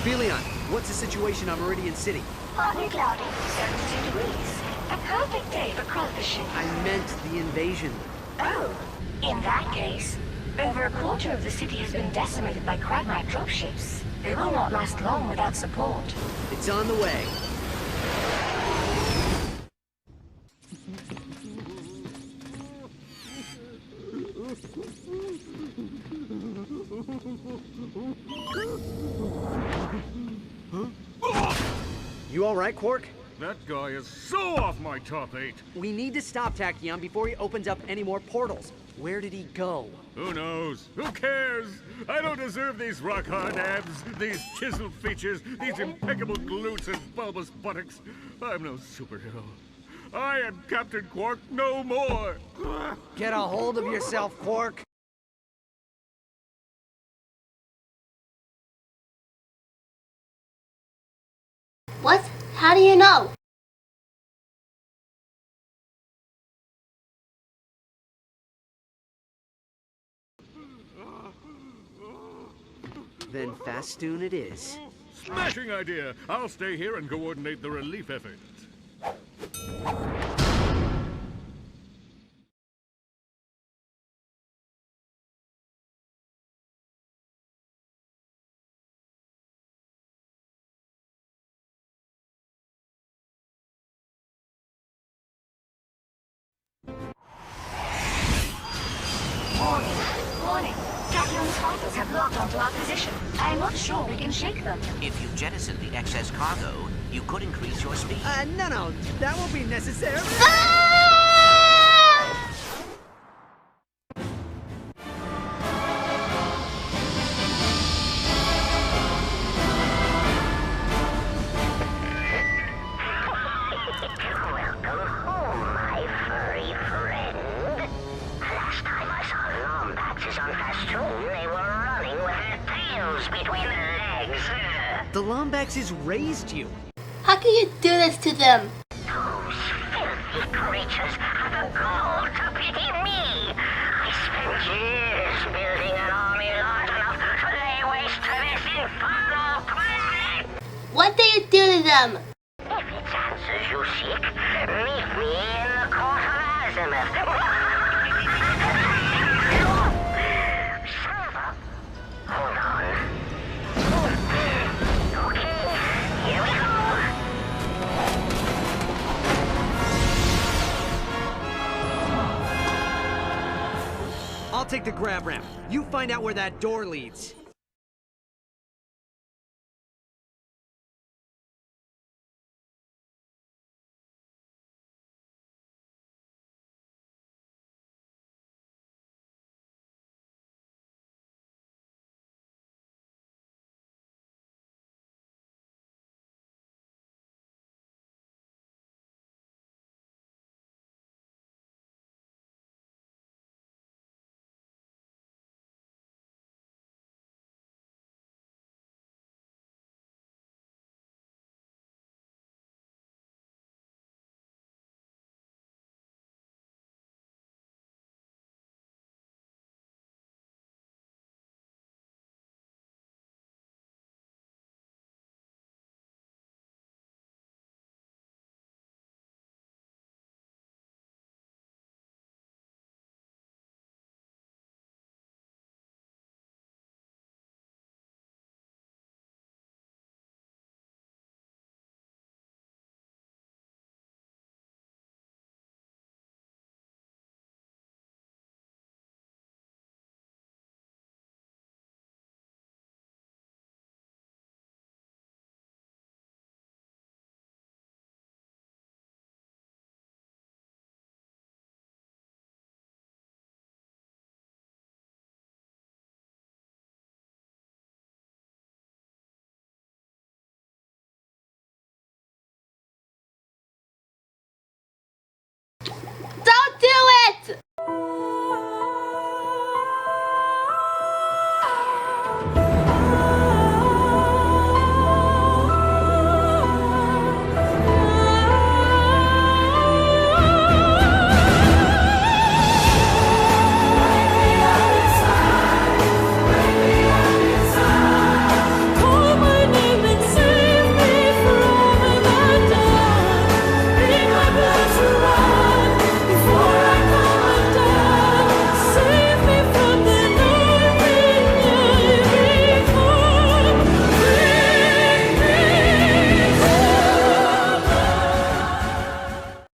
Viridian, what's the situation on Viridian City? Partly cloudy, 72 degrees. A perfect day for crawfishing. I meant the invasion. Oh, in that case, over a quarter of the city has been decimated by Quagmire dropships. They will not last long without support. It's on the way. You all right, Quark? That guy is so off my top 8. We need to stop Tachyon before he opens up any more portals. Where did he go? Who knows? Who cares? I don't deserve these rock-hard abs, these chiseled features, these impeccable glutes and bulbous buttocks. I'm no superhero. I am Captain Quark no more. Get a hold of yourself, Quark. What? How do you know? Then Fastoon it is. Smashing idea. I'll stay here and coordinate the relief effort. Warning. Tachyon's fighters have locked onto our position. I'm not sure we can shake them. If you jettison the excess cargo, you could increase your speed. No, that won't be necessary. Welcome home, my furry friend. Last time I saw Lombaxes on Fastoon, they were running with their tails between their legs. The Lombaxes raised you. How can you do this to them? Those filthy creatures have the gall to pity me. I spent years building an army large enough to lay waste to this infernal planet. What do you do to them? If it's answers you seek, meet me in the court of Azimuth. Server, hold on. Okay, here we go. I'll take the grab ramp. You find out where that door leads.